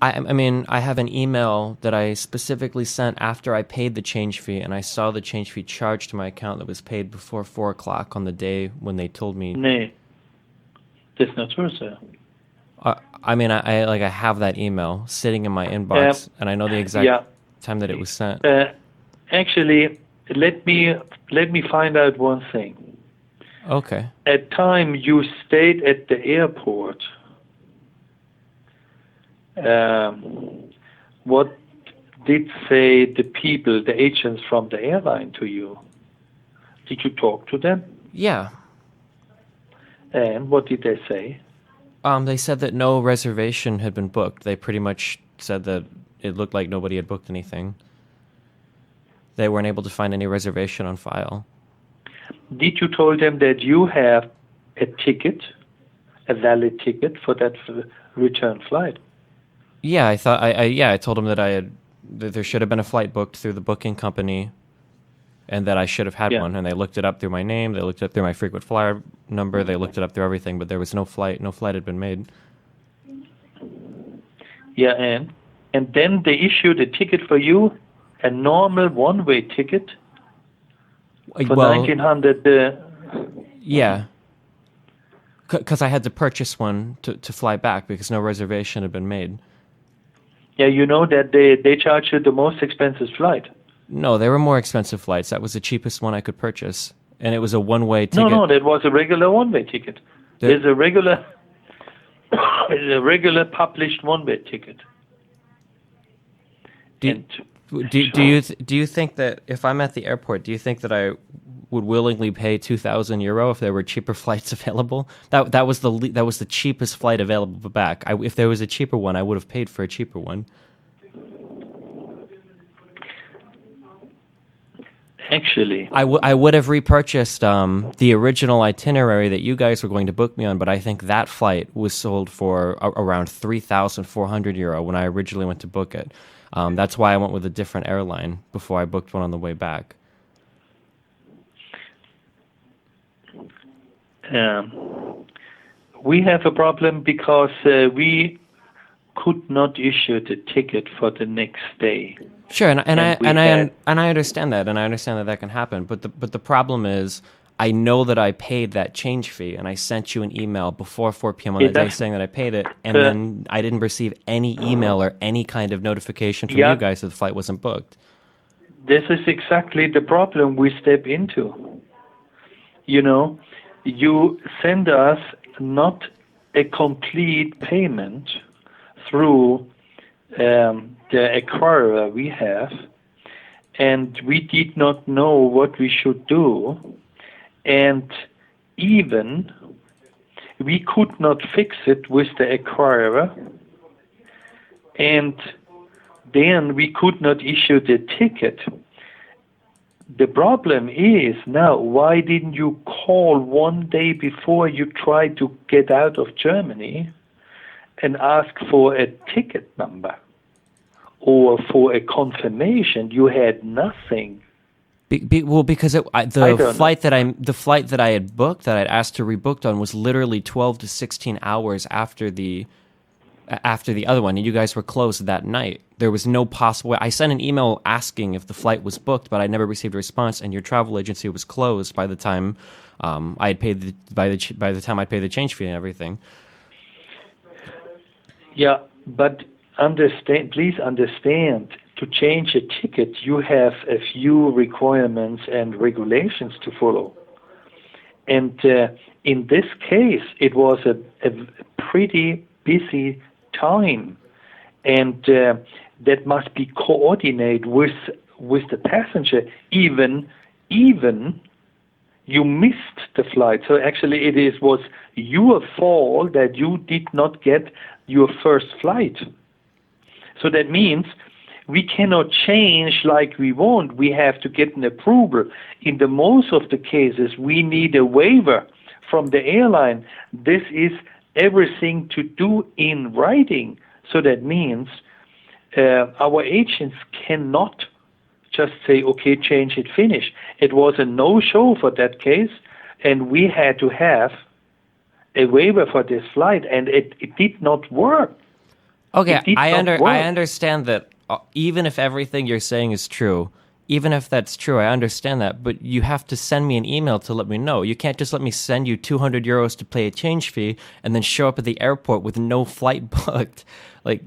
I mean, I have an email that I specifically sent after I paid the change fee, and I saw the change fee charged to my account that was paid before 4 o'clock on the day when they told me. Nee, das ist nicht so, Sir. I mean, I have that email sitting in my Um, inbox, and I know the exact yeah. time that it was sent. Actually, let me find out one thing. Okay. At time you stayed at the airport, what did say the people, the agents from the airline to you? Did you talk to them? Yeah. And what did they say? They said that no reservation had been booked. They pretty much said that it looked like nobody had booked anything. They weren't able to find any reservation on file. Did you tell them that you have a ticket, a valid ticket for that return flight? Yeah, I thought I told them that there should have been a flight booked through the booking company, and that I should have had one. And they looked it up through my name. They looked it up through my frequent flyer number. They looked it up through everything, but there was no flight. No flight had been made. Yeah, and then they issued a ticket for you, a normal one-way ticket for 1900. Yeah, because I had to purchase one to fly back because no reservation had been made. Yeah, you know that they charge you the most expensive flight. No, there were more expensive flights. That was the cheapest one I could purchase, and it was a one-way ticket. No, that was a regular one-way ticket. There's a regular published one-way ticket. Do you think that if I'm at the airport, do you think that I would willingly pay €2,000 if there were cheaper flights available? That was the cheapest flight available back. If there was a cheaper one, I would have paid for a cheaper one. Actually, I would have repurchased the original itinerary that you guys were going to book me on, but I think that flight was sold for around €3,400 when I originally went to book it. That's why I went with a different airline before I booked one on the way back. We have a problem because we could not issue the ticket for the next day. Sure, and I understand that, and I understand that can happen. But the problem is, I know that I paid that change fee, and I sent you an email before 4 p.m. on that day saying that I paid it, and then I didn't receive any email or any kind of notification from you guys that the flight wasn't booked. This is exactly the problem we step into. You know, you send us not a complete payment through the acquirer we have, and we did not know what we should do, and even we could not fix it with the acquirer, and then we could not issue the ticket. The problem is now, why didn't you call one day before you tried to get out of Germany and ask for a ticket number or for a confirmation? You had nothing. Because the flight that I had booked, that I'd asked to rebooked on, was literally 12 to 16 hours after the other one, and you guys were closed that night. There was no possible way. I sent an email asking if the flight was booked, but I never received a response, and your travel agency was closed by the time I had paid by the time I paid the change fee and everything. Yeah, but please understand, to change a ticket, you have a few requirements and regulations to follow. And in this case, it was a pretty busy time, and that must be coordinated with the passenger. Even you missed the flight. So actually it was your fault that you did not get your first flight. So that means we cannot change like we want. We have to get an approval. In the most of the cases, we need a waiver from the airline. This is everything to do in writing. So that means our agents cannot just say, okay, change it, finish. It was a no-show for that case, and we had to have a waiver for this flight, and it did not work. Okay, It did not work. I understand that even if everything you're saying is true, even if that's true, I understand that, but you have to send me an email to let me know. You can't just let me send you 200 euros to pay a change fee and then show up at the airport with no flight booked. Like,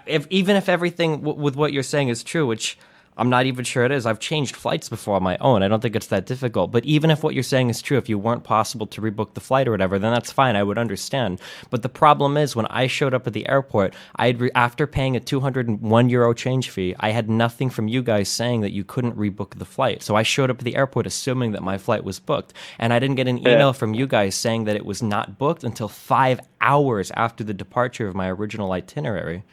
even if everything with what you're saying is true, which I'm not even sure it is. I've changed flights before on my own. I don't think it's that difficult. But even if what you're saying is true, if you weren't possible to rebook the flight or whatever, then that's fine. I would understand. But the problem is when I showed up at the airport, after paying a 201 euro change fee, I had nothing from you guys saying that you couldn't rebook the flight. So I showed up at the airport assuming that my flight was booked. And I didn't get an email from you guys saying that it was not booked until 5 hours after the departure of my original itinerary.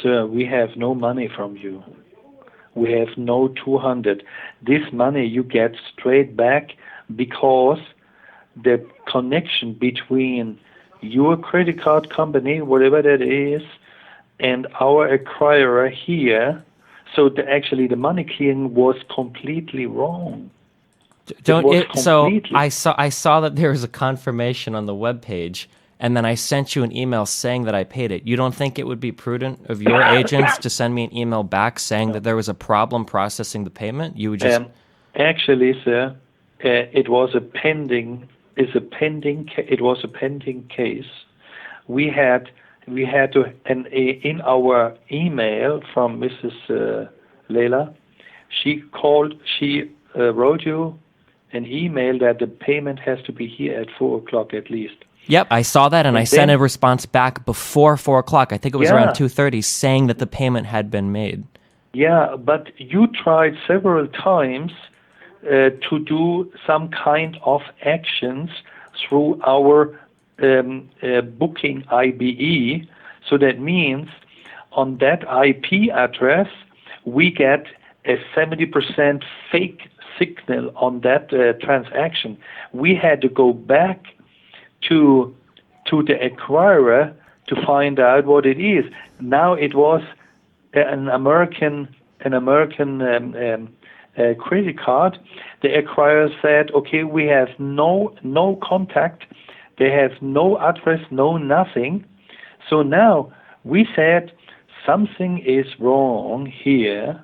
Sir, we have no money from you. We have no 200. This money you get straight back because the connection between your credit card company, whatever that is, and our acquirer here, so actually the money clearing was completely wrong. So I saw that there was a confirmation on the webpage, and then I sent you an email saying that I paid it. You don't think it would be prudent of your agents to send me an email back saying that there was a problem processing the payment? You would just actually, sir, it was a pending case. We had to, and in our email from Mrs. Leila, she wrote you an email that the payment has to be here at 4:00 at least. Yep, I saw that, and I sent a response back before 4 o'clock. I think it was around 2:30, saying that the payment had been made. Yeah, but you tried several times to do some kind of actions through our booking IBE. So that means on that IP address, we get a 70% fake signal on that transaction. We had to go back to the acquirer to find out what it is. Now it was an American credit card. The acquirer said, "Okay, we have no contact. They have no address, no nothing." So now we said something is wrong here,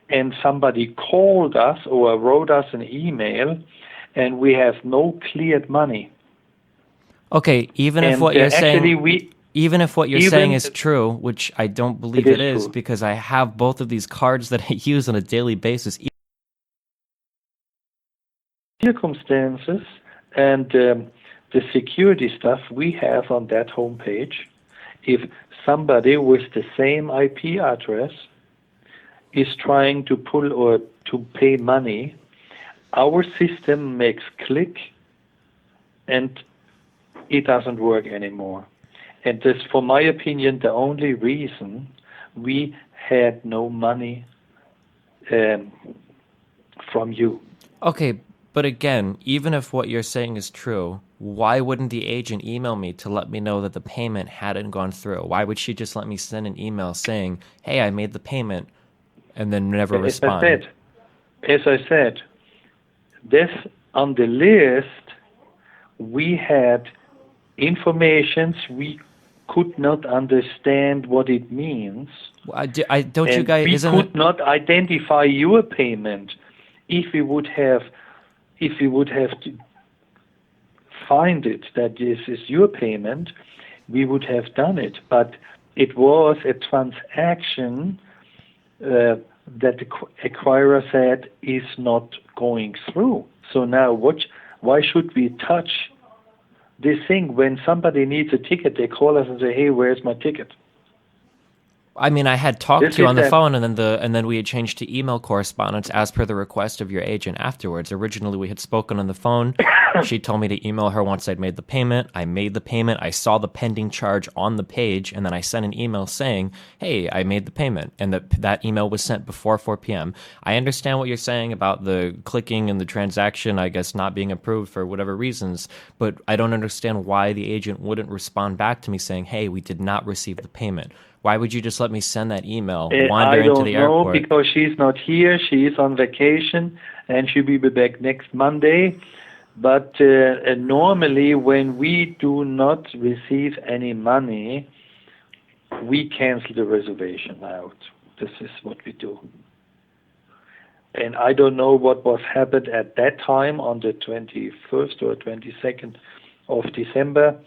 and somebody called us or wrote us an email, and we have no cleared money. Okay, even if what you're saying is true, which I don't believe it is, because I have both of these cards that I use on a daily basis. Circumstances and the security stuff we have on that homepage, if somebody with the same IP address is trying to pull or to pay money, our system makes click and it doesn't work anymore. And this, for my opinion, the only reason we had no money from you. Okay, but again, even if what you're saying is true, why wouldn't the agent email me to let me know that the payment hadn't gone through? Why would she just let me send an email saying, "Hey, I made the payment," and then never respond? As I said, this on the list, we had informations we could not understand what it means. We could not identify your payment. If we would have to find it that this is your payment, we would have done it. But it was a transaction that the acquirer said is not going through. So now why should we touch this thing? When somebody needs a ticket, they call us and say, "Hey, where's my ticket?" I mean, I had talked to you on the phone, and then we had changed to email correspondence as per the request of your agent afterwards. Originally, we had spoken on the phone. She told me to email her once I'd made the payment. I made the payment. I saw the pending charge on the page, and then I sent an email saying, "Hey, I made the payment," and that email was sent before 4 p.m. I understand what you're saying about the clicking and the transaction, I guess, not being approved for whatever reasons, but I don't understand why the agent wouldn't respond back to me saying, "Hey, we did not receive the payment." Why would you just let me send that email, wander into the airport? I don't know, because she's not here. She is on vacation, and she'll be back next Monday. But normally, when we do not receive any money, we cancel the reservation out. This is what we do. And I don't know what was happened at that time on the 21st or 22nd of December,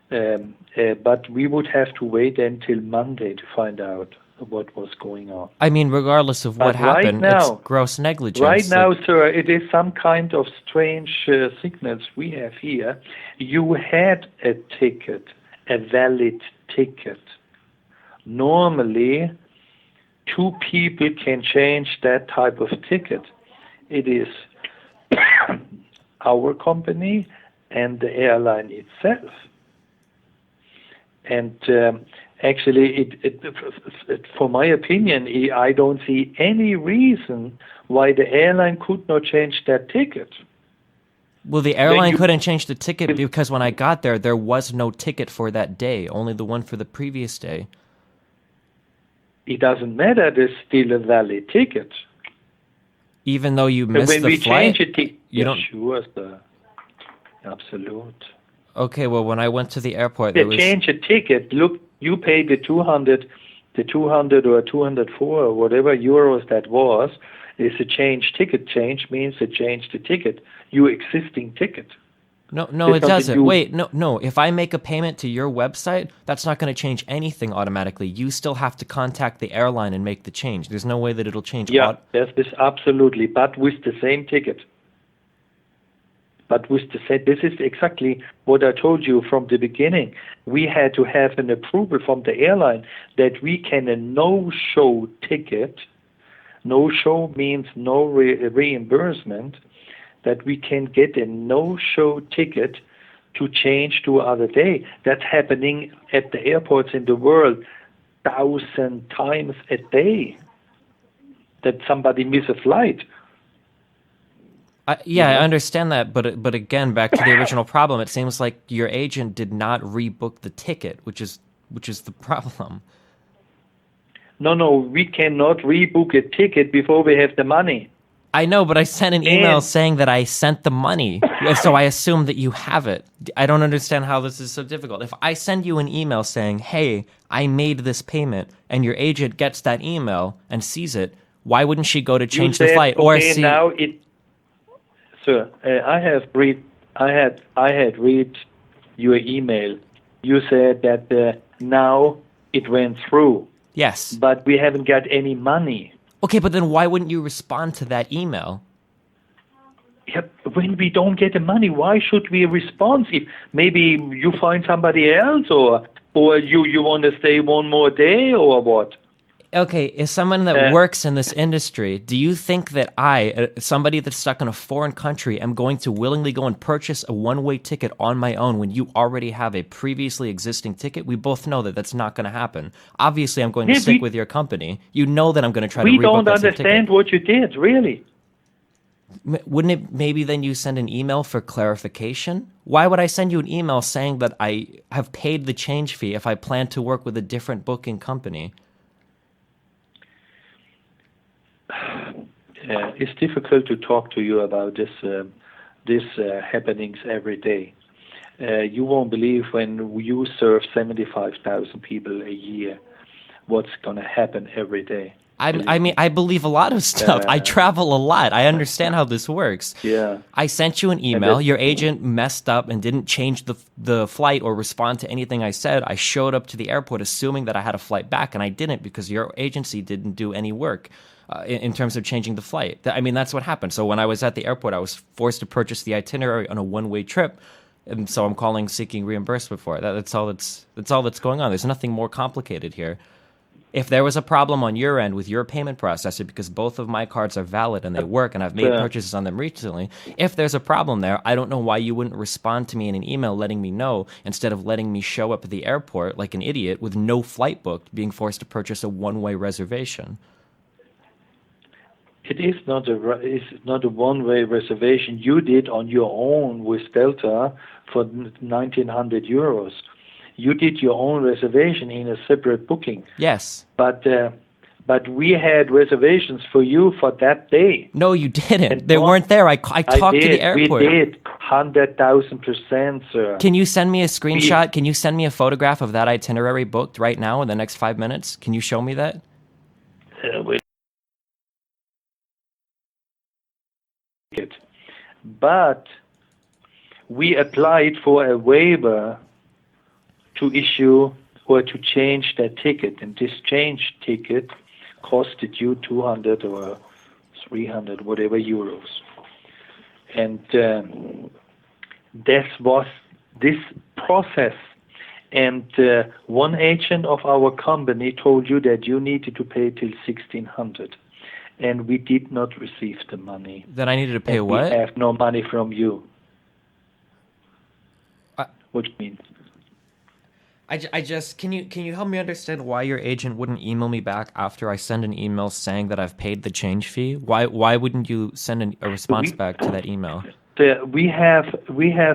but we would have to wait until Monday to find out what was going on. I mean, regardless of what happened, it's gross negligence. Right now, sir, it is some kind of strange signals we have here. You had a ticket, a valid ticket. Normally, two people can change that type of ticket. It is our company and the airline itself. And actually, for my opinion, I don't see any reason why the airline could not change that ticket. Well, the airline couldn't change the ticket because when I got there was no ticket for that day, only the one for the previous day. It doesn't matter, there's still a valid ticket. Even though you missed the flight? When we change a ticket, sure, sir. Absolute. Okay, well, when I went to the airport, change a ticket. Look, you paid the 200 or 204 or whatever euros that was. Is a change ticket. Change means to change the ticket. Your existing ticket. No, it doesn't. Wait, no. If I make a payment to your website, that's not going to change anything automatically. You still have to contact the airline and make the change. There's no way that it'll change. Yeah, yes, absolutely. But with the same ticket. But with the same, this is exactly what I told you from the beginning. We had to have an approval from the airline that we can a no-show ticket. No-show means no reimbursement. That we can get a no-show ticket to change to other day. That's happening at the airports in the world 1,000 times a day. That somebody miss a flight. I understand that, but again, back to the original problem. It seems like your agent did not rebook the ticket, which is the problem. No, we cannot rebook a ticket before we have the money. I know, but I sent an email saying that I sent the money, so I assume that you have it. I don't understand how this is so difficult. If I send you an email saying, hey, I made this payment, and your agent gets that email and sees it, why wouldn't she go to change the flight? Sir, I had read your email. You said that now it went through. Yes. But we haven't got any money. Okay, but then why wouldn't you respond to that email? Yeah, when we don't get the money, why should we respond? If maybe you find somebody else, or you want to stay one more day, or what? Okay, as someone that works in this industry, do you think that I, somebody that's stuck in a foreign country, am going to willingly go and purchase a one-way ticket on my own when you already have a previously existing ticket? We both know that that's not going to happen. Obviously, I'm going to stick with your company. You know that I'm going to try to rebook that ticket. We don't understand what you did, really. Wouldn't it maybe then you send an email for clarification? Why would I send you an email saying that I have paid the change fee if I plan to work with a different booking company? It's difficult to talk to you about this happenings every day. You won't believe when you serve 75,000 people a year, what's going to happen every day. I mean, I believe a lot of stuff. I travel a lot. I understand how this works. Yeah. I sent you an email. Your agent messed up and didn't change the flight or respond to anything I said. I showed up to the airport assuming that I had a flight back, and I didn't because your agency didn't do any work in terms of changing the flight. I mean, that's what happened. So when I was at the airport, I was forced to purchase the itinerary on a one-way trip, and so I'm calling seeking reimbursement for it. That's all that's going on. There's nothing more complicated here. If there was a problem on your end with your payment processor, because both of my cards are valid and they work and I've made purchases on them recently, if there's a problem there, I don't know why you wouldn't respond to me in an email letting me know instead of letting me show up at the airport like an idiot with no flight booked, being forced to purchase a one-way reservation. It is not a one-way reservation. You did on your own with Delta for 1,900 euros. You did your own reservation in a separate booking. Yes. But we had reservations for you for that day. No, you didn't. They weren't there. I talked to the airport. We did. 100,000%, sir. Can you send me a screenshot? Can you send me a photograph of that itinerary booked right now in the next 5 minutes? Can you show me that? Wait. But we applied for a waiver to issue or to change that ticket, and this change ticket costed you 200 or 300, whatever euros. And this was this process. And one agent of our company told you that you needed to pay till 1,600, and we did not receive the money. Then I needed to pay and what? We have no money from you. What do you mean? I just can you help me understand why your agent wouldn't email me back after I send an email saying that I've paid the change fee? Why wouldn't you send a response back to that email? We have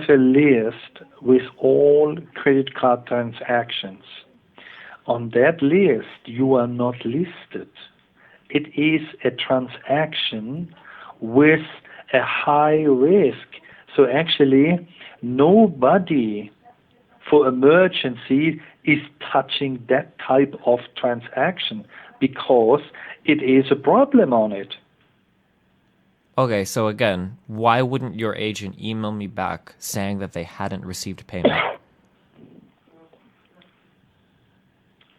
a list with all credit card transactions. On that list, you are not listed. It is a transaction with a high risk. So actually, nobody for emergency is touching that type of transaction because it is a problem on it. Okay, so again, why wouldn't your agent email me back saying that they hadn't received payment?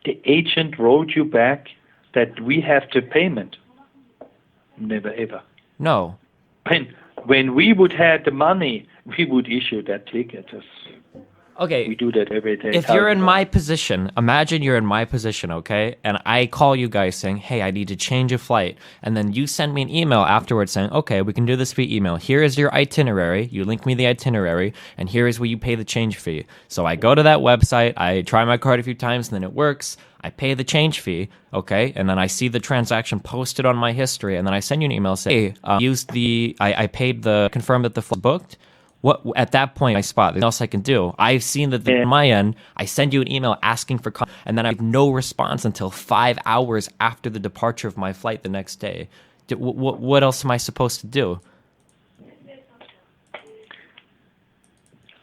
The agent wrote you back that we have the payment. Never ever. No. When we would have the money, we would issue that ticket. Okay. We do that every day. If you're in my position, imagine you're in my position, okay? And I call you guys saying, hey, I need to change a flight. And then you send me an email afterwards saying, okay, we can do this via email. Here is your itinerary. You link me the itinerary, and here is where you pay the change fee. So I go to that website, I try my card a few times, and then it works. I pay the change fee, okay? And then I see the transaction posted on my history, and then I send you an email saying, hey, I paid confirm that the flight booked. What at that point I spot there's nothing else I can do. I've seen that on my end. I send you an email asking for, and then I have no response until 5 hours after the departure of my flight the next day. What else am I supposed to do?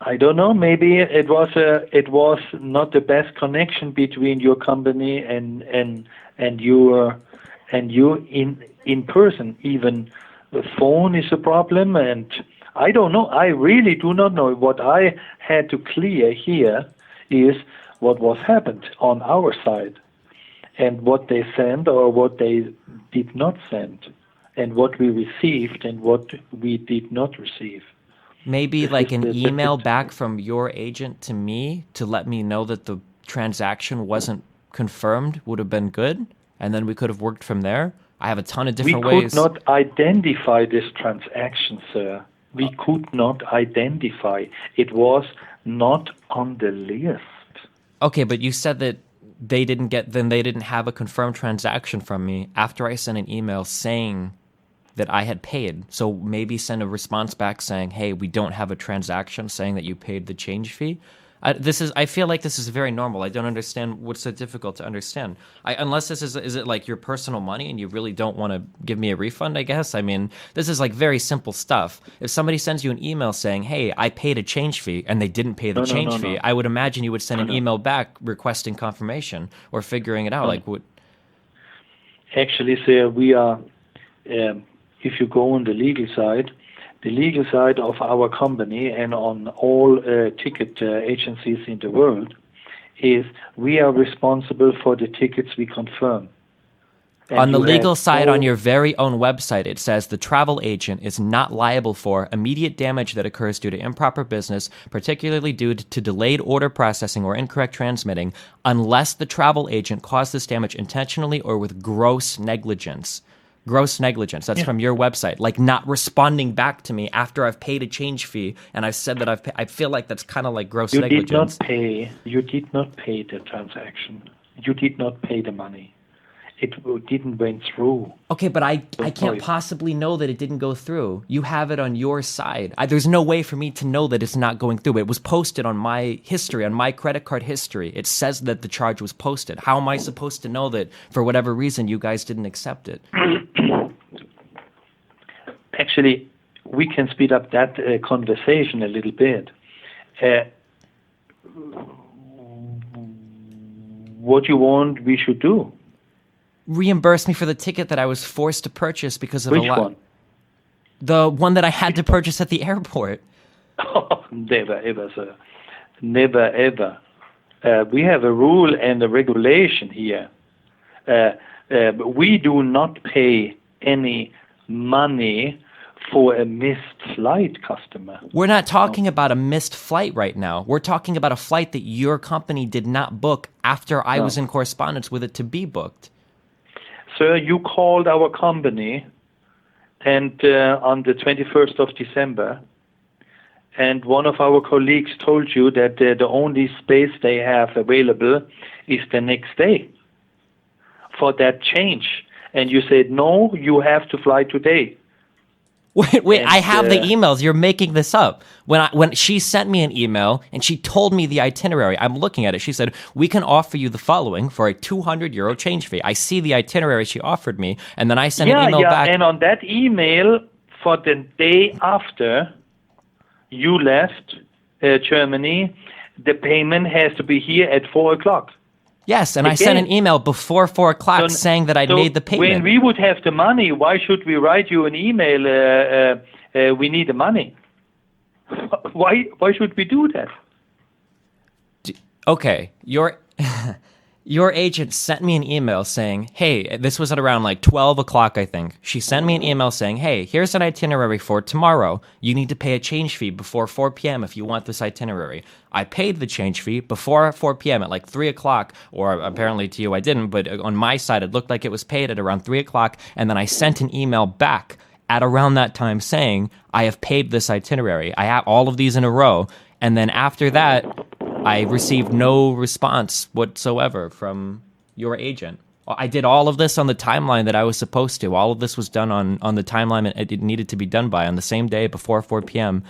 I don't know. Maybe it was not the best connection between your company and you in person. Even the phone is a problem, and I don't know. I really do not know. What I had to clear here is what was happened on our side, and what they sent or what they did not send, and what we received and what we did not receive. Maybe like an email back from your agent to me to let me know that the transaction wasn't confirmed would have been good, and then we could have worked from there. I have a ton of different ways. We could not identify this transaction, sir. We could not identify. It was not on the list. Okay, but you said that they didn't have a confirmed transaction from me after I sent an email saying that I had paid. So maybe send a response back saying, hey, we don't have a transaction saying that you paid the change fee. I feel like this is very normal. I don't understand what's so difficult to understand. Unless is it like your personal money and you really don't want to give me a refund, I guess? I mean, this is like very simple stuff. If somebody sends you an email saying, hey, I paid a change fee, and they didn't pay the change fee, I would imagine you would send an email back requesting confirmation or figuring it out. Like what? Actually, sir, we are, if you go on the legal side of our company and on all ticket agencies in the world, is we are responsible for the tickets we confirm. And on the legal side, on your very own website, it says the travel agent is not liable for immediate damage that occurs due to improper business, particularly due to delayed order processing or incorrect transmitting, unless the travel agent caused this damage intentionally or with gross negligence. Gross negligence. That's from your website. Like not responding back to me after I've paid a change fee and I've said that I feel like that's kind of like gross negligence. You did not pay the transaction. You did not pay the money. It didn't went through. Okay, but I can't possibly know that it didn't go through. You have it on your side. There's no way for me to know that it's not going through. It was posted on my history, on my credit card history. It says that the charge was posted. How am I supposed to know that for whatever reason you guys didn't accept it? Actually, we can speed up that conversation a little bit. What you want we should do? Reimburse me for the ticket that I was forced to purchase because of Which one? The one that I had to purchase at the airport. Oh, never ever, sir. Never ever. We have a rule and a regulation here. We do not pay any money for a missed flight, customer. We're not talking about a missed flight right now. We're talking about a flight that your company did not book after I was in correspondence with it to be booked. Sir, you called our company and on the 21st of December, and one of our colleagues told you that the only space they have available is the next day for that change. And you said, no, you have to fly today. Wait, and, I have the emails. You're making this up. When she sent me an email and she told me the itinerary, I'm looking at it. She said, we can offer you the following for a 200 euro change fee. I see the itinerary she offered me, and then I sent an email back. And on that email for the day after you left Germany, the payment has to be here at 4 o'clock. Yes, and I sent an email before 4 o'clock saying that I'd made the payment. When we would have the money, why should we write you an email, we need the money? Why should we do that? Okay, your agent sent me an email saying, hey, this was at around like 12 o'clock, I think. She sent me an email saying, hey, here's an itinerary for tomorrow. You need to pay a change fee before 4 p.m. if you want this itinerary. I paid the change fee before 4 p.m. at like 3 o'clock, or apparently to you I didn't, but on my side it looked like it was paid at around 3 o'clock, and then I sent an email back at around that time saying, I have paid this itinerary. I have all of these in a row, and then after that, I received no response whatsoever from your agent. I did all of this on the timeline that I was supposed to. All of this was done on the timeline it needed to be done by on the same day before 4 p.m.,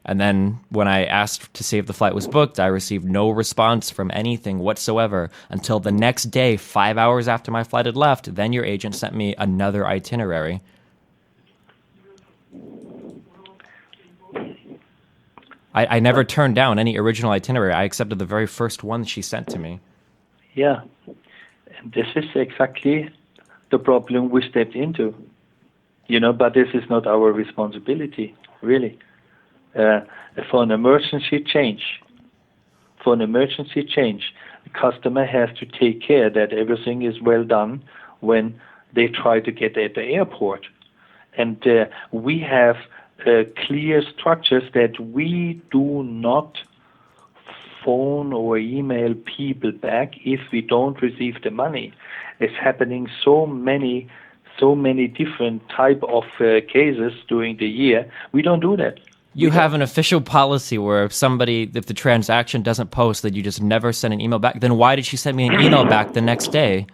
and then when I asked to see if the flight was booked, I received no response from anything whatsoever until the next day, 5 hours after my flight had left. Then your agent sent me another itinerary. I never turned down any original itinerary. I accepted the very first one she sent to me. Yeah, and this is exactly the problem we stepped into. But this is not our responsibility, really. For an emergency change, the customer has to take care that everything is well done when they try to get at the airport. And we have clear structures that we do not phone or email people back if we don't receive the money. It's happening so many different type of cases during the year. We don't do that. You have an official policy where if the transaction doesn't post, that you just never send an email back. Then why did she send me an email back the next day?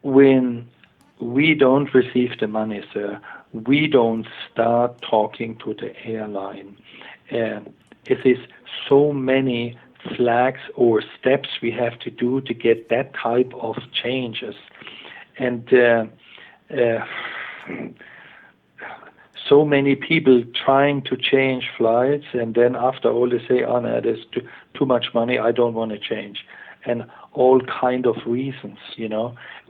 When we don't receive the money, sir, we don't start talking to the airline. It is so many flags or steps we have to do to get that type of changes. And so many people trying to change flights, and then after all they say, oh no, there's too much money, I don't want to change. And all kind of reasons,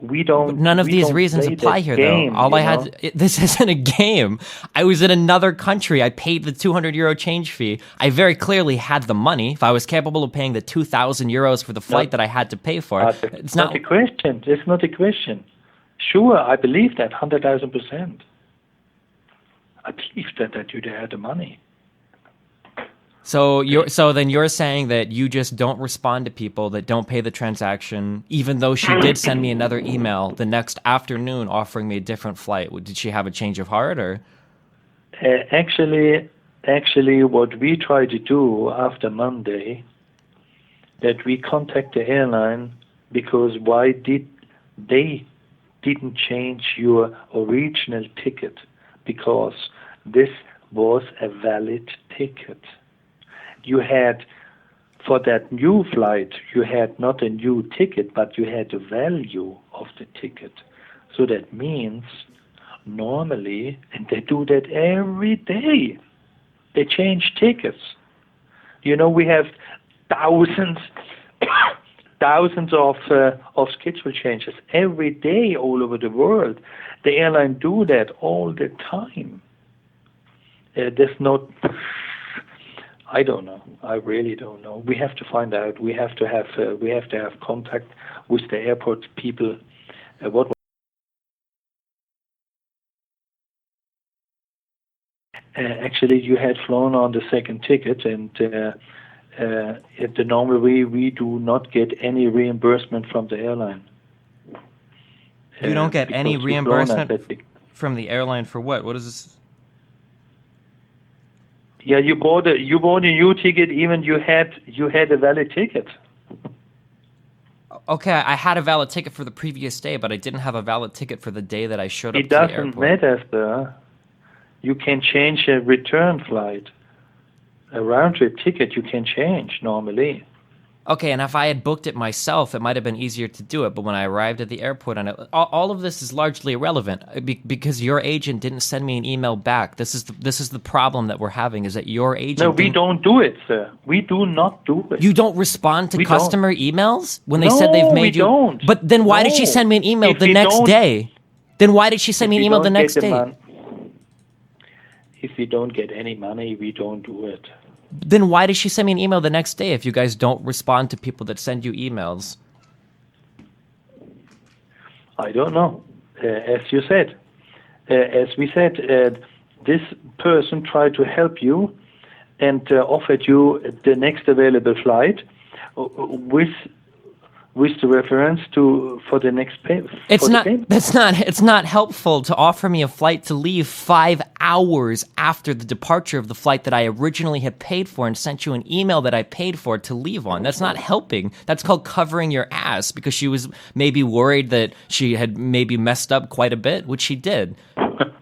We don't. But none of these reasons apply here, game, though. This isn't a game. I was in another country. I paid the 200 euro change fee. I very clearly had the money. If I was capable of paying the 2,000 euros for the flight that I had to pay for, it's not a question. It's not a question. Sure, I believe that 100,000%. I believe that you had the money. So then you're saying that you just don't respond to people that don't pay the transaction, even though she did send me another email the next afternoon offering me a different flight. Did she have a change of heart, or? Actually, what we try to do after Monday, that we contact the airline because why did they didn't change your original ticket? Because this was a valid ticket. You had, for that new flight, you had not a new ticket, but you had the value of the ticket. So that means normally, and they do that every day. They change tickets. We have thousands of schedule changes every day all over the world. The airline do that all the time. There's not. I don't know. I really don't know. We have to find out. We have to have contact with the airport people. Actually, you had flown on the second ticket, and at the normal way, we do not get any reimbursement from the airline. You don't get any reimbursement from the airline for what? What is this? Yeah, you bought a new ticket. Even you had a valid ticket. Okay, I had a valid ticket for the previous day, but I didn't have a valid ticket for the day that I showed up to It the airport. doesn't matter, sir. You can change a return flight. A round-trip ticket you can change normally. Okay, and if I had booked it myself, it might have been easier to do it. But when I arrived at the airport, and all of this is largely irrelevant because your agent didn't send me an email back. This is the problem that we're having, is that your agent. No, we don't do it, sir. We do not do it. You don't respond to customer emails when they said they've made you. No, we don't. But then why did she send me an email the next day? Then why did she send me an email the next day? If we don't get any money, we don't do it. Then why did she send me an email the next day if you guys don't respond to people that send you emails? I don't know. As you said, as we said, this person tried to help you and offered you the next available flight with the reference for the next payment. It's not helpful to offer me a flight to leave 5 hours after the departure of the flight that I originally had paid for and sent you an email that I paid for to leave on. That's not helping. That's called covering your ass, because she was maybe worried that she had maybe messed up quite a bit, which she did,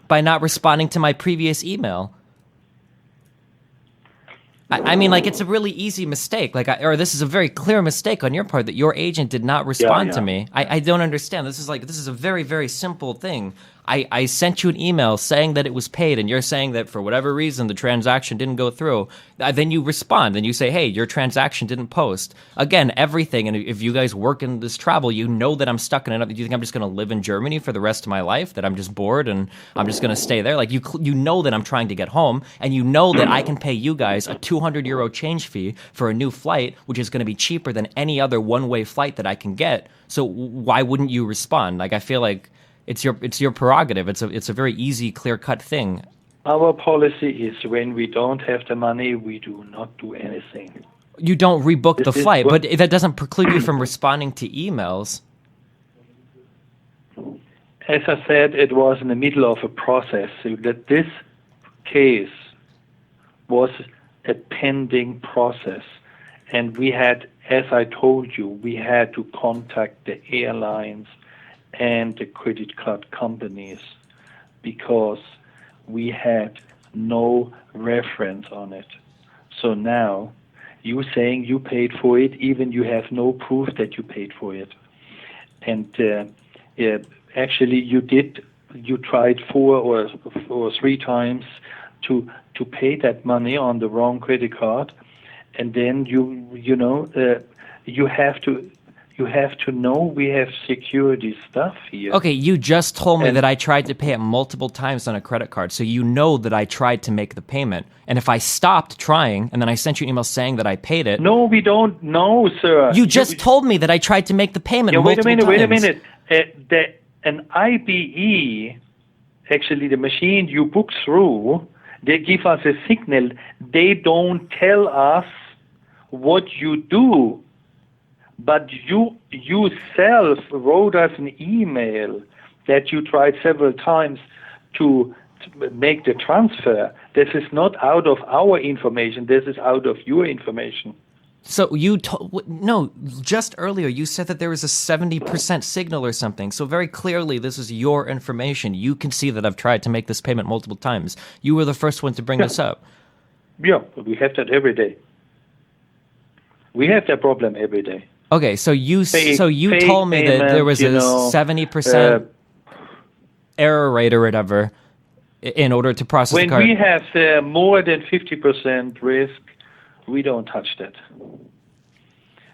by not responding to my previous email. I mean, like, it's a really easy mistake. Or this is a very clear mistake on your part that your agent did not respond to me. I don't understand. This is a very, very simple thing. I sent you an email saying that it was paid, and you're saying that for whatever reason the transaction didn't go through. Then you respond and you say, hey, your transaction didn't post. Again, everything. And if you guys work in this travel, you know that I'm stuck in it. Do you think I'm just going to live in Germany for the rest of my life? That I'm just bored and I'm just going to stay there? Like, you know that I'm trying to get home, and you know that I can pay you guys a 200 euro change fee for a new flight, which is going to be cheaper than any other one-way flight that I can get. So why wouldn't you respond? Like, I feel like it's your prerogative. It's a very easy, clear-cut thing. Our policy is when we don't have the money, we do not do anything. You don't rebook the flight, but that doesn't preclude you from responding to emails. As I said, it was in the middle of a process. So that this case was a pending process. And we had, as I told you, we had to contact the airlines and the credit card companies because we had no reference on it. So now you saying you paid for it, even you have no proof that you paid for it. And actually you tried 4 or 3 times to pay that money on the wrong credit card, and then you have to know we have security stuff here. Okay, you just told me that I tried to pay it multiple times on a credit card, so you know that I tried to make the payment. And if I stopped trying, and then I sent you an email saying that I paid it... No, we don't know, sir. You just told me that I tried to make the payment multiple times. Wait a minute. An IBE, actually the machine you book through, they give us a signal. They don't tell us what you do. But you yourself wrote us an email that you tried several times to make the transfer. This is not out of our information. This is out of your information. So just earlier you said that there was a 70% signal or something. So very clearly this is your information. You can see that I've tried to make this payment multiple times. You were the first one to bring this up. Yeah, we have that every day. We have that problem every day. Okay, so you told me that there was a 70% error rate or whatever in order to process the card. When we have more than 50% risk, we don't touch that.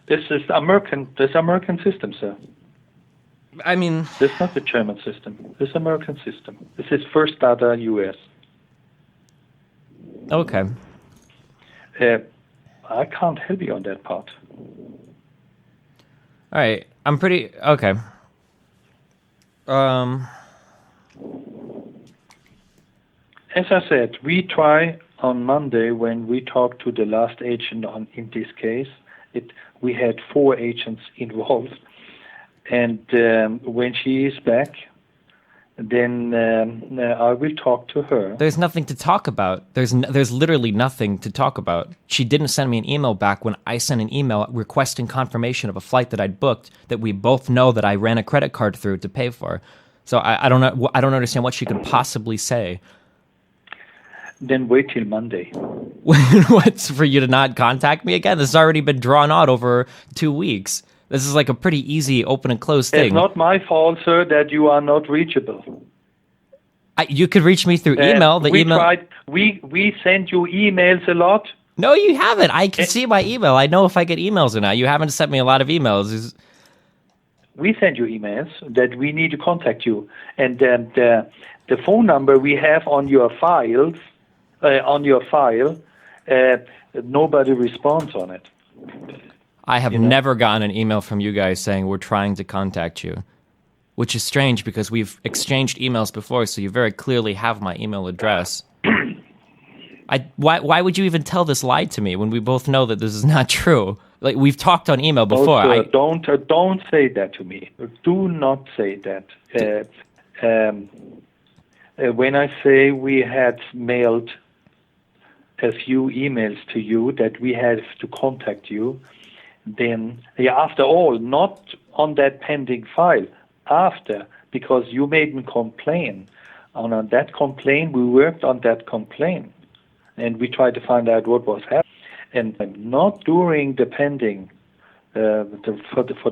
This is American system, sir. I mean, this is not the German system. This is American system. This is first data US. Okay. I can't help you on that part. All right. I'm pretty okay. As I said, we try on Monday when we talk to the last agent in this case. We had 4 agents involved, and when she is back, then I will talk to her. There's nothing to talk about. There's literally nothing to talk about. She didn't send me an email back when I sent an email requesting confirmation of a flight that I'd booked that we both know that I ran a credit card through to pay for. So I don't know. I don't understand what she could possibly say. Then wait till Monday. What's for you to not contact me again? This has already been drawn out over 2 weeks. This is like a pretty easy open and close thing. It's not my fault, sir, that you are not reachable. You could reach me through email. We send you emails a lot. No, you haven't. I can see my email. I know if I get emails or not. You haven't sent me a lot of emails. We send you emails that we need to contact you. And the phone number we have on your files, nobody responds on it. I have never gotten an email from you guys saying we're trying to contact you, which is strange because we've exchanged emails before, so you very clearly have my email address. Why would you even tell this lie to me when we both know that this is not true? Like, we've talked on email before. Don't say that to me. Do not say that. When I say we had mailed a few emails to you that we have to contact you, then, after all, not on that pending file, after, because you made a complaint. And on that complaint, we worked on that complaint, and we tried to find out what was happening. And not during the pending for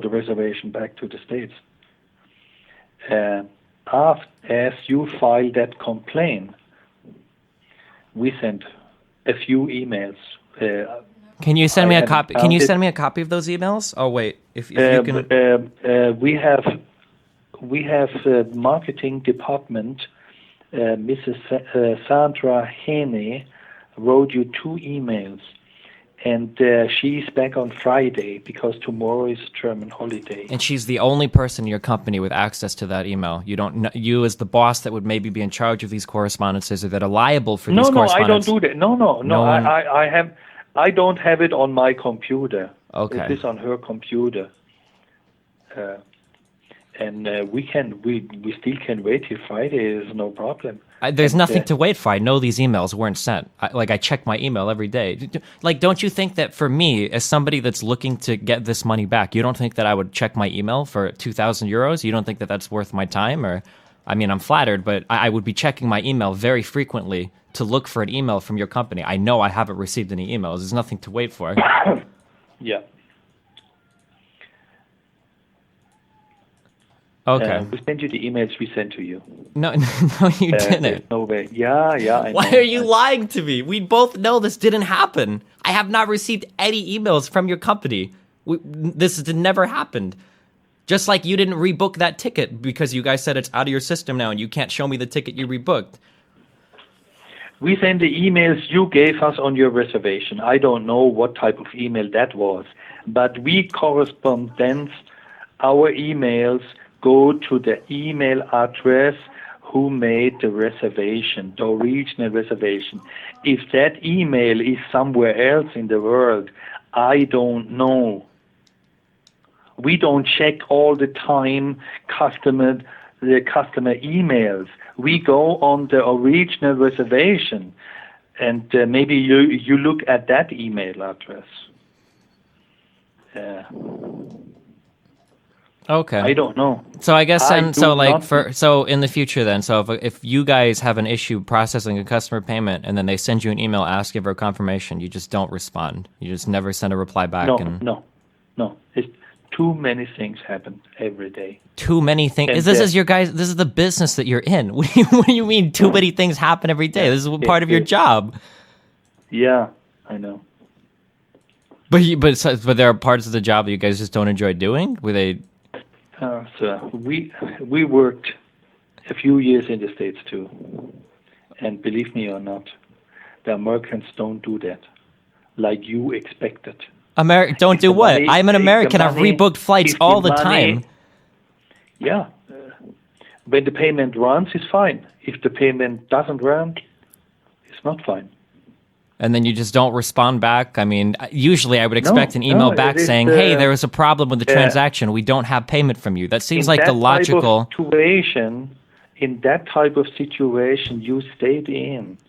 the reservation back to the States. As you filed that complaint, we sent a few emails. Can you send me a copy? Can you send me a copy of those emails? Oh wait, if you can. We have marketing department. Mrs. Sandra Hene wrote you 2 emails, and she's back on Friday because tomorrow is German holiday. And she's the only person in your company with access to that email. You don't know, you as the boss that would maybe be in charge of these correspondences or that are liable for these correspondences. No, I don't do that. No. I don't have it on my computer. Okay. It is on her computer. And we still can wait till Friday. There's no problem. There's nothing to wait for. I know these emails weren't sent. I check my email every day. Like, don't you think that for me, as somebody that's looking to get this money back, you don't think that I would check my email for 2,000 euros? You don't think that that's worth my time? Or, I mean, I'm flattered, but I would be checking my email very frequently to look for an email from your company. I know I haven't received any emails. There's nothing to wait for. Yeah. Okay. We sent you the emails we sent to you. No, you didn't. No way. Yeah. I Why are you lying to me? We both know this didn't happen. I have not received any emails from your company. This never happened. Just like you didn't rebook that ticket because you guys said it's out of your system now and you can't show me the ticket you rebooked. We sent the emails you gave us on your reservation. I don't know what type of email that was, but we correspondence our emails go to the email address who made the reservation, the original reservation. If that email is somewhere else in the world, I don't know. We don't check all the time the customer emails. We go on the original reservation, and maybe you look at that email address. Okay. I don't know. So I guess then, so in the future then, so if you guys have an issue processing a customer payment and then they send you an email asking for a confirmation, you just don't respond. You just never send a reply back. No. It's too many things happen every day. Too many things. This is the business that you're in. What do you mean too many things happen every day? This is part of your job. Yeah, I know. But there are parts of the job that you guys just don't enjoy doing? Were they? So we worked a few years in the States too, and believe me or not, the Americans don't do that like you expected. Don't do what? I'm an American. I've rebooked flights all the time. Yeah. When the payment runs, it's fine. If the payment doesn't run, it's not fine. And then you just don't respond back? I mean, usually I would expect an email back saying, hey, there was a problem with the transaction. We don't have payment from you. That seems like the logical... In that type of situation you stayed in,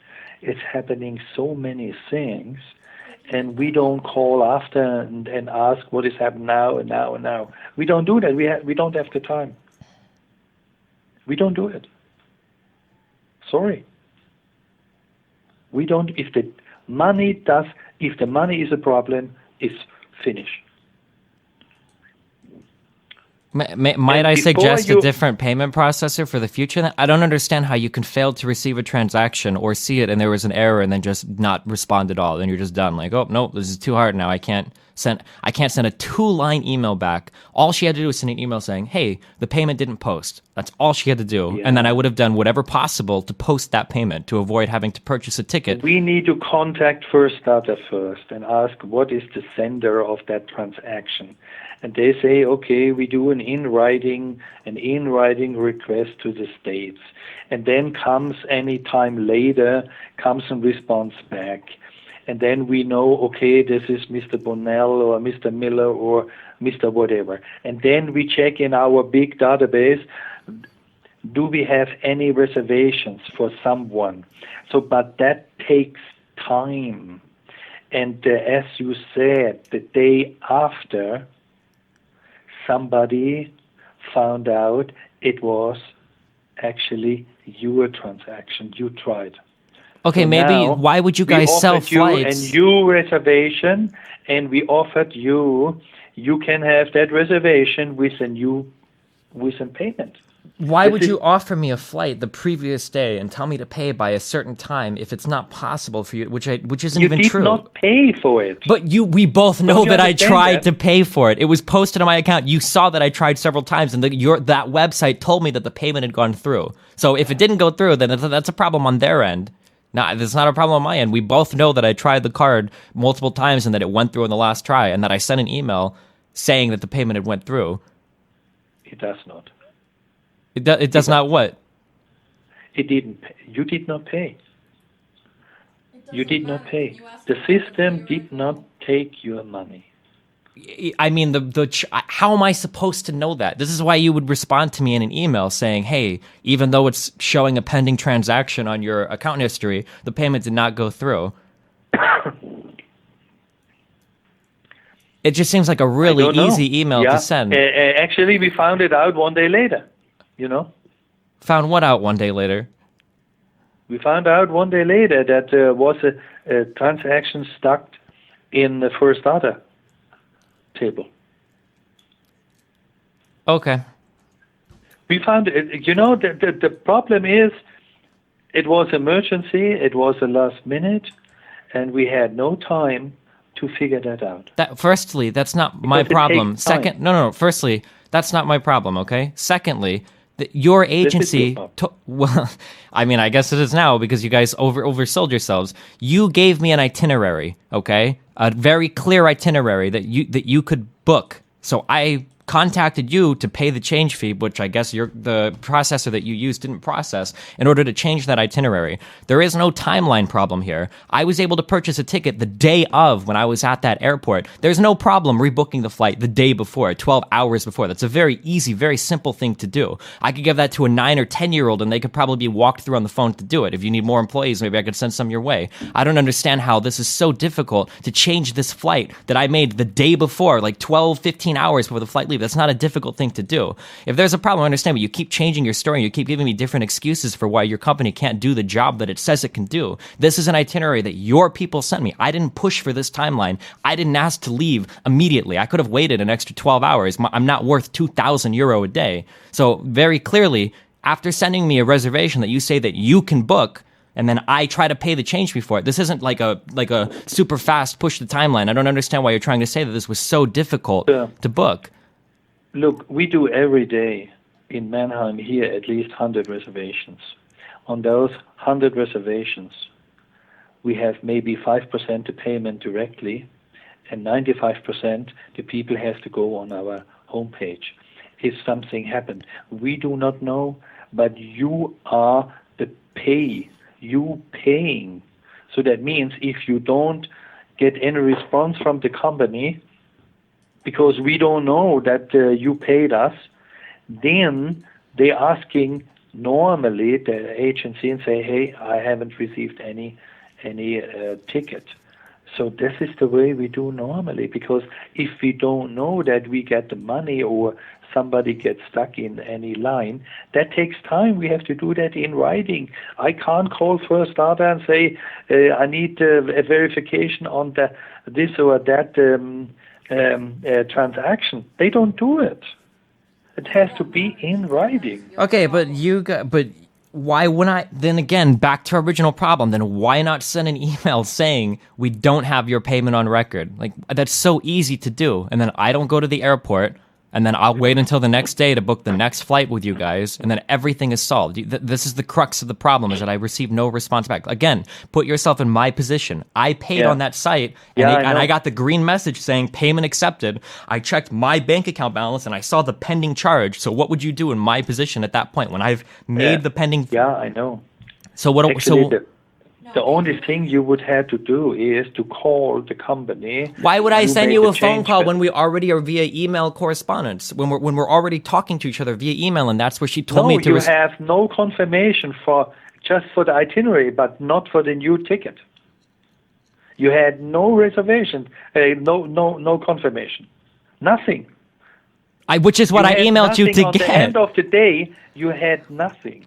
it's happening so many things, and we don't call after and ask what is happening now and now and now. We don't do that. We don't have the time. We don't do it. Sorry. We don't. If the money is a problem, it's finished. Might I suggest a different payment processor for the future? I don't understand how you can fail to receive a transaction or see it and there was an error and then just not respond at all. And you're just done. Like, oh, no, this is too hard now. I can't send a 2-line email back. All she had to do was send an email saying, hey, the payment didn't post. That's all she had to do. Yeah. And then I would have done whatever possible to post that payment to avoid having to purchase a ticket. We need to contact First Data first and ask what is the sender of that transaction. And they say, okay, we do an in-writing request to the States. And then comes any time later, comes a response back. And then we know, okay, this is Mr. Bonnell or Mr. Miller or Mr. whatever. And then we check in our big database, do we have any reservations for someone? So, but that takes time. And as you said, the day after, somebody found out it was actually your transaction. You tried. Okay, so maybe why would you guys sell flights? We offered you a new reservation, and we offered you can have that reservation with a payment. Why would you offer me a flight the previous day and tell me to pay by a certain time if it's not possible for you, which isn't even true? You did not pay for it. But we both know that I tried to pay for it. It was posted on my account. You saw that I tried several times, and that website told me that the payment had gone through. So if it didn't go through, then that's a problem on their end. No, it's not a problem on my end. We both know that I tried the card multiple times and that it went through in the last try, and that I sent an email saying that the payment had went through. It does not. It does not what? It didn't pay. You did not pay. You did not pay. The system did not take your money. I mean, how am I supposed to know that? This is why you would respond to me in an email saying, hey, even though it's showing a pending transaction on your account history, the payment did not go through. It just seems like a really easy email to send. Actually, we found it out one day later. Found what out one day later? We found out one day later that there was a transaction stuck in the First Data table. Okay. We found it. The problem is it was emergency, it was a last minute, and we had no time to figure that out. Firstly, that's not my problem. Second, no. Firstly, that's not my problem, okay? Secondly, your agency, well, I mean, I guess it is now because you guys oversold yourselves. You gave me an itinerary, okay? A very clear itinerary that you could book. So I contacted you to pay the change fee, which I guess the processor that you used didn't process, in order to change that itinerary. There is no timeline problem here. I was able to purchase a ticket the day of when I was at that airport. There's no problem rebooking the flight the day before, 12 hours before. That's a very easy, very simple thing to do. I could give that to a 9 or 10-year-old and they could probably be walked through on the phone to do it. If you need more employees, maybe I could send some your way. I don't understand how this is so difficult to change this flight that I made the day before, like 12, 15 hours before the flight leaves. leave. That's not a difficult thing to do. If there's a problem, I understand, but you keep changing your story and you keep giving me different excuses for why your company can't do the job that it says it can do. This is an itinerary that your people sent me. I didn't push for this timeline. I didn't ask to leave immediately. I could have waited an extra 12 hours. I'm not worth €2,000 a day. So very clearly, after sending me a reservation that you say that you can book, and then I try to pay the change fee for it. This isn't like a super fast push the timeline. I don't understand why you're trying to say that this was so difficult to book. Look, we do every day in Mannheim here at least 100 reservations. On those 100 reservations, we have maybe 5% to payment directly, and 95% the people have to go on our homepage. If something happened, we do not know, but you are the you paying. So that means if you don't get any response from the company, because we don't know that you paid us, then they're asking normally the agency and say, hey, I haven't received any ticket. So this is the way we do normally, because if we don't know that we get the money or somebody gets stuck in any line, that takes time. We have to do that in writing. I can't call First Data and say, I need a verification on this or that transaction. They don't do it. It has to be in writing. Okay, but why wouldn't I, then again, back to our original problem, then why not send an email saying we don't have your payment on record? Like, that's so easy to do. And then I don't go to the airport, and then I'll wait until the next day to book the next flight with you guys, and then everything is solved. This is the crux of the problem, is that I receive no response back. Again, put yourself in my position. I paid on that site, and I got the green message saying payment accepted. I checked my bank account balance, and I saw the pending charge. So what would you do in my position at that point when I've made the pending... Yeah, I know. So what? Actually, the only thing you would have to do is to call the company. Why would I send you a phone call when we already are via email correspondence? When we're already talking to each other via email, and that's where she told me to. No, you have no confirmation just for the itinerary, but not for the new ticket. You had no reservation, no confirmation, nothing. Which is what I emailed you to get. At the end of the day, you had nothing.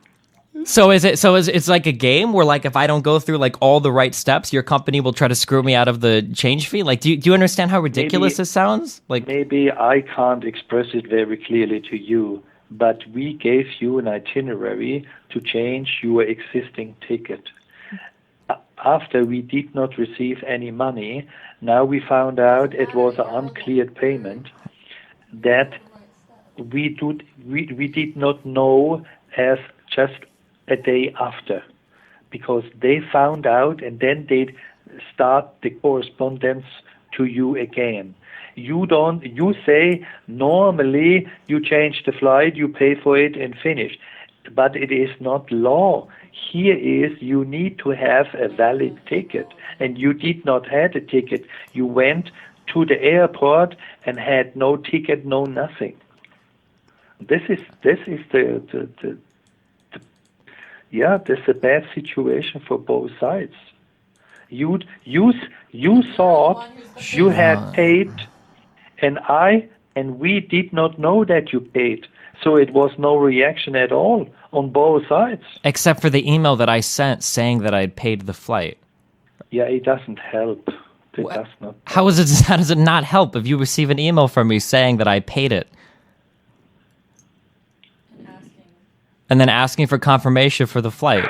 So it's like a game where, like, if I don't go through like all the right steps, your company will try to screw me out of the change fee? Like, do you understand how ridiculous this sounds? Like, maybe I can't express it very clearly to you, but we gave you an itinerary to change your existing ticket. After we did not receive any money, now we found out it was an uncleared payment that we did not know as just a day after, because they found out and then they start the correspondence to you again. You say normally you change the flight, you pay for it and finish, but it is not law. Here is you need to have a valid ticket, and you did not have a ticket. You went to the airport and had no ticket, no nothing. This is that's a bad situation for both sides. You thought you had paid, and we did not know that you paid. So it was no reaction at all on both sides. Except for the email that I sent saying that I had paid the flight. Yeah, it doesn't help. It does not. How does it not help if you receive an email from me saying that I paid it? And then asking for confirmation for the flight.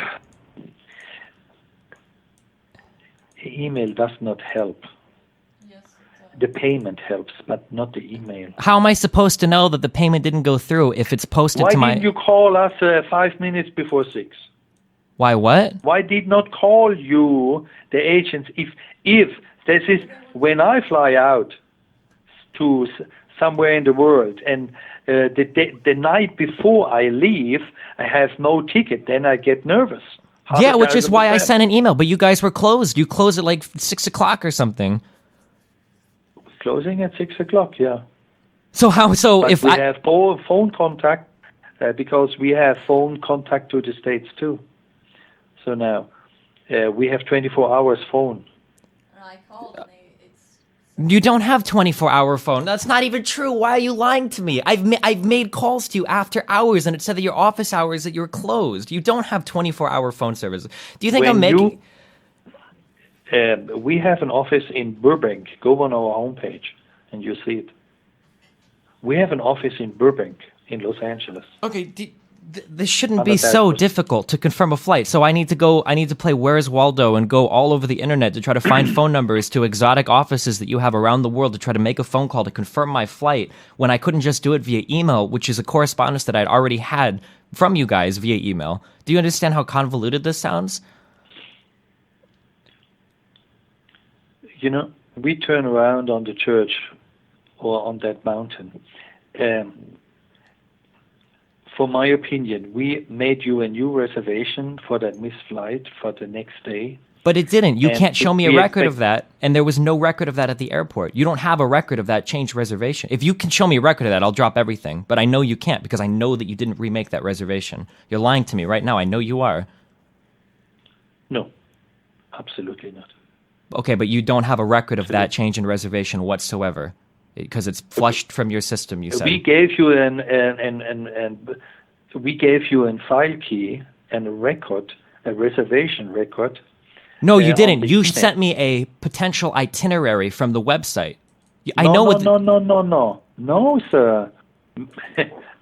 The email does not help. Yes, the payment helps, but not the email. How am I supposed to know that the payment didn't go through if it's posted to my... Why didn't you call us 5 minutes before 6? Why what? Why did not call you, the agents, if this is when I fly out to somewhere in the world and the night before I leave, I have no ticket, then I get nervous. Yeah, which is why I sent an email, but you guys were closed. You closed at like 6 o'clock or something. Closing at 6 o'clock, yeah. But we have phone contact, because we have phone contact to the States too. So now we have 24 hours phone. And I called and You don't have 24-hour phone. That's not even true. Why are you lying to me? I've made calls to you after hours, and it said that your office hours that you're closed. You don't have 24-hour phone service. Do you think I'm making? We have an office in Burbank. Go on our homepage, and you see it. We have an office in Burbank, in Los Angeles. Okay. This shouldn't be so difficult to confirm a flight. So I need to play Where's Waldo and go all over the internet to try to find phone numbers to exotic offices that you have around the world to try to make a phone call to confirm my flight when I couldn't just do it via email, which is a correspondence that I'd already had from you guys via email. Do you understand how convoluted this sounds? We turn around on the church or on that mountain. For my opinion, we made you a new reservation for that missed flight for the next day. But it didn't. You can't show me a record of that, and there was no record of that at the airport. You don't have a record of that changed reservation. If you can show me a record of that, I'll drop everything. But I know you can't because I know that you didn't remake that reservation. You're lying to me right now. I know you are. No, absolutely not. Okay, but you don't have a record of that change in reservation whatsoever because it's flushed from your system, you said. We gave you we gave you a file key and a record, a reservation record. No, you didn't. You sent me a potential itinerary from the website. No, sir.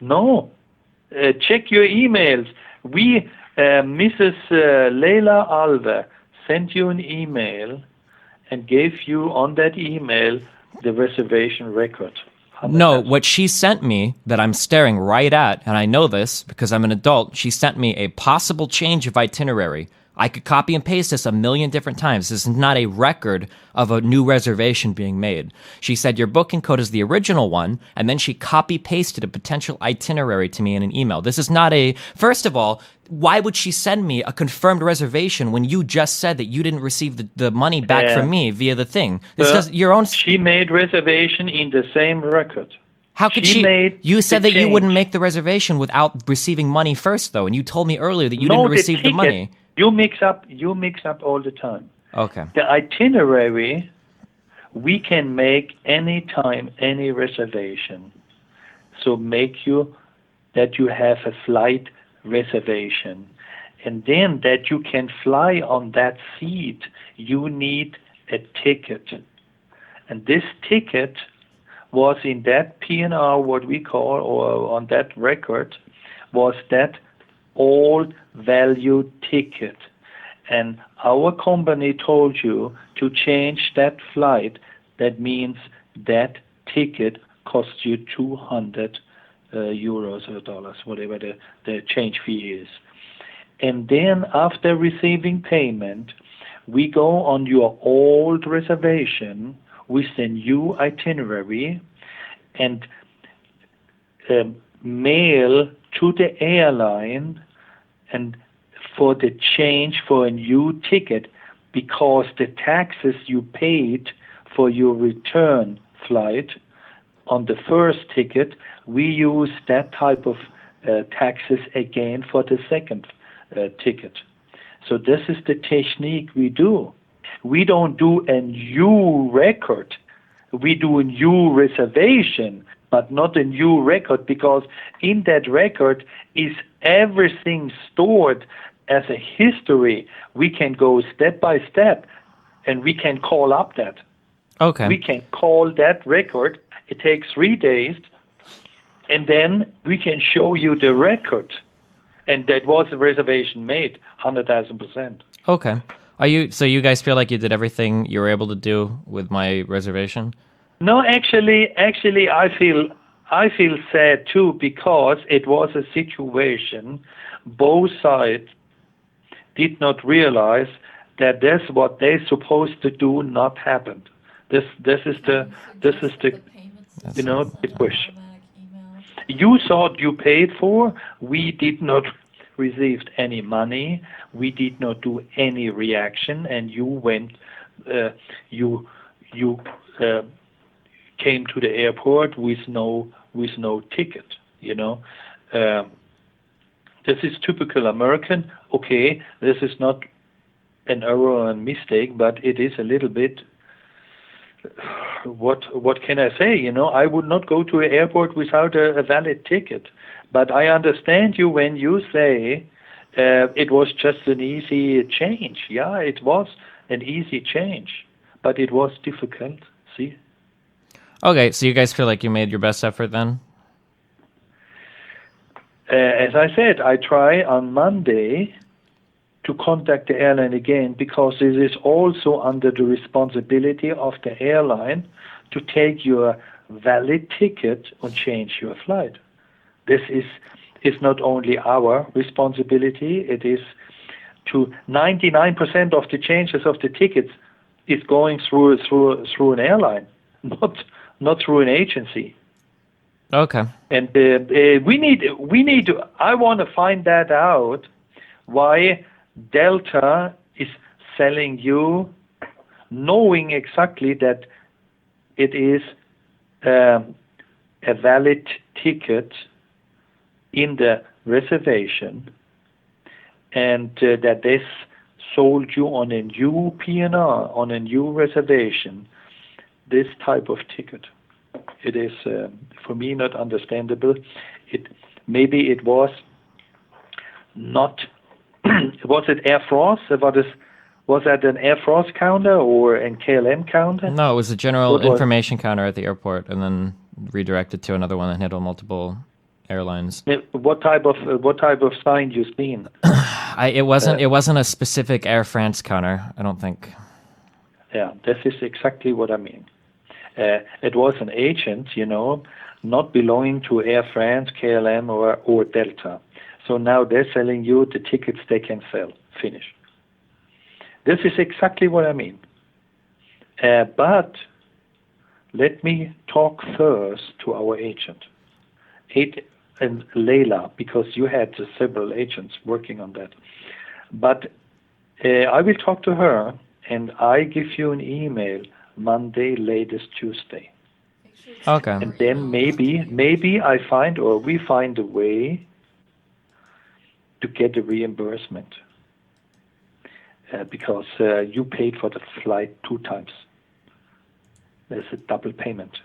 No. Check your emails. Mrs. Leila Alve sent you an email and gave you on that email the reservation record. No, what she sent me that I'm staring right at, and I know this because I'm an adult, she sent me a possible change of itinerary. I could copy and paste this a million different times. This is not a record of a new reservation being made. She said your booking code is the original one, and then she copy-pasted a potential itinerary to me in an email. This is not a... First of all, why would she send me a confirmed reservation when you just said that you didn't receive the money back from me via the thing? This does your own... She made reservation in the same record. How could she? You said that you wouldn't make the reservation without receiving money first, though, and you told me earlier that you didn't receive the money. You mix up all the time. Okay. The itinerary, we can make any time, any reservation. So make you that you have a flight reservation. And then that you can fly on that seat, you need a ticket. And this ticket was in that PNR, what we call, or on that record, was that old value ticket. And our company told you to change that flight. That means that ticket costs you 200 euros or dollars, whatever the change fee is. And then after receiving payment, we go on your old reservation with the new itinerary and mail to the airline and for the change for a new ticket, because the taxes you paid for your return flight on the first ticket, we use that type of taxes again for the second ticket. So this is the technique we do. We don't do a new record. We do a new reservation, but not a new record, because in that record is everything stored as a history. We can go step by step, and we can call up that. Okay. We can call that record. It takes 3 days, and then we can show you the record. And that was a reservation made, 100,000%. Okay. So you guys feel like you did everything you were able to do with my reservation? No, actually, I feel sad too, because it was a situation both sides did not realize that this what they're supposed to do not happened. This is the the question. You thought you paid for. We did not receive any money. We did not do any reaction, and you went. You came to the airport with no ticket. This is typical American. Okay, this is not an error or a mistake, but it is a little bit what can I say? I would not go to an airport without a valid ticket. But I understand you when you say it was just an easy change. Yeah, it was an easy change, but it was difficult. See? Okay, so you guys feel like you made your best effort then? As I said, I try on Monday to contact the airline again, because it is also under the responsibility of the airline to take your valid ticket and change your flight. This is not only our responsibility, it is to 99% of the changes of the tickets is going through an airline, not through an agency. Okay. And we need to, I want to find that out, why Delta is selling you, knowing exactly that it is a valid ticket in the reservation, and that this sold you on a new PNR, on a new reservation, this type of ticket. It is, for me, not understandable. Maybe it was not. Was it Air France? Was that an Air France counter or a KLM counter? No, it was a general information counter at the airport, and then redirected to another one that handled multiple airlines. What type of sign you seen? It wasn't a specific Air France counter, I don't think. Yeah, this is exactly what I mean. It was an agent, not belonging to Air France, KLM, or Delta. So now they're selling you the tickets they can sell. Finish. This is exactly what I mean. But let me talk first to our agent, and Leila, because you had several agents working on that. But I will talk to her, and I give you an email Monday, latest Tuesday. Okay. And then maybe I find, or we find a way to get a reimbursement, because you paid for the flight 2 times. There's a double payment.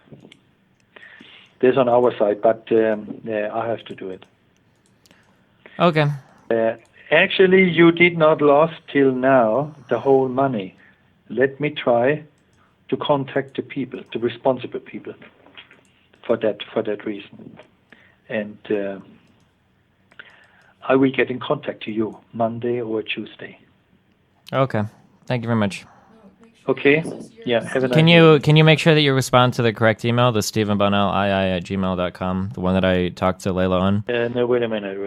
There's on our side, but I have to do it. Okay. Actually, you did not lose till now the whole money. Let me try to contact the people, the responsible people, for that reason, and I will get in contact to you Monday or Tuesday. Okay. Thank you very much. Okay. Yeah. Have a nice Can you make sure that you respond to the correct email, the stephenbonnellii@gmail.com, the one that I talked to Layla on? No, wait a minute.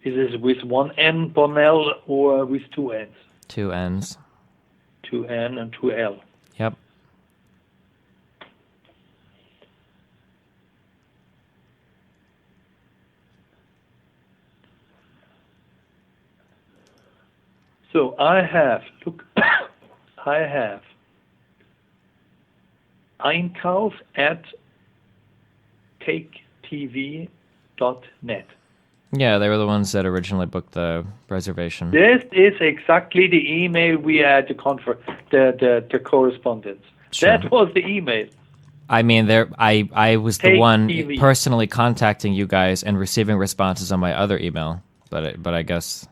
Is this with one N, Bonnell, or with 2 N's? 2 N's. 2 N and 2 L. Yep. So I have Einkauf at taketv.net. Yeah, they were the ones that originally booked the reservation. This is exactly the email we had the correspondence. Sure. That was the email. I mean, I was the Take one TV. personally contacting you guys and receiving responses on my other email, but I guess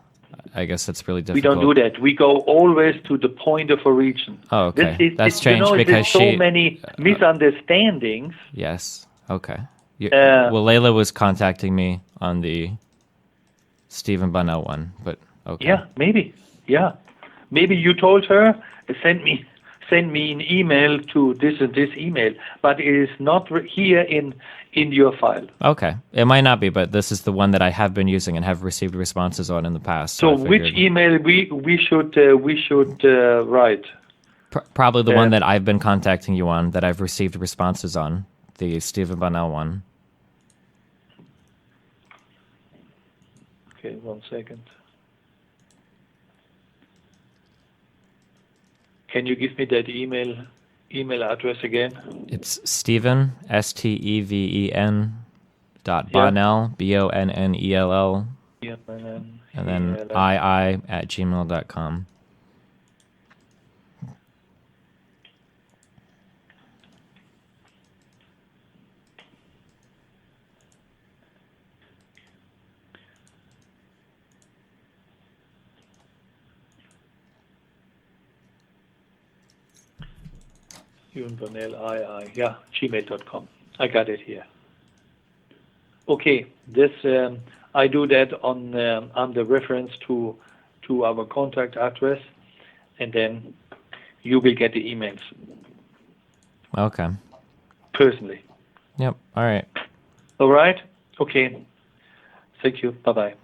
that's really difficult. We don't do that. We go always to the point of origin. Oh, okay. That's strange because there's so many misunderstandings. Yes. Okay. Well, Layla was contacting me on the Stephen Bonnell one, but okay. Yeah, maybe. Yeah, maybe you told her send me an email to this and this email, but it is not here in your file. Okay, it might not be, but this is the one that I have been using and have received responses on in the past. So which email we should write? Probably the one that I've been contacting you on, that I've received responses on, the Stephen Bonnell one. Okay, 1 second. Can you give me that email email address again. It's Steven, Steven, .bonnell, Bonnell, Yeah, and then ii@gmail.com. Bonnell, yeah, gmail.com. I got it here. Okay, this I do that on the reference to our contact address, and then you will get the emails. Okay. Personally. Yep. All right. All right. Okay. Thank you. Bye bye.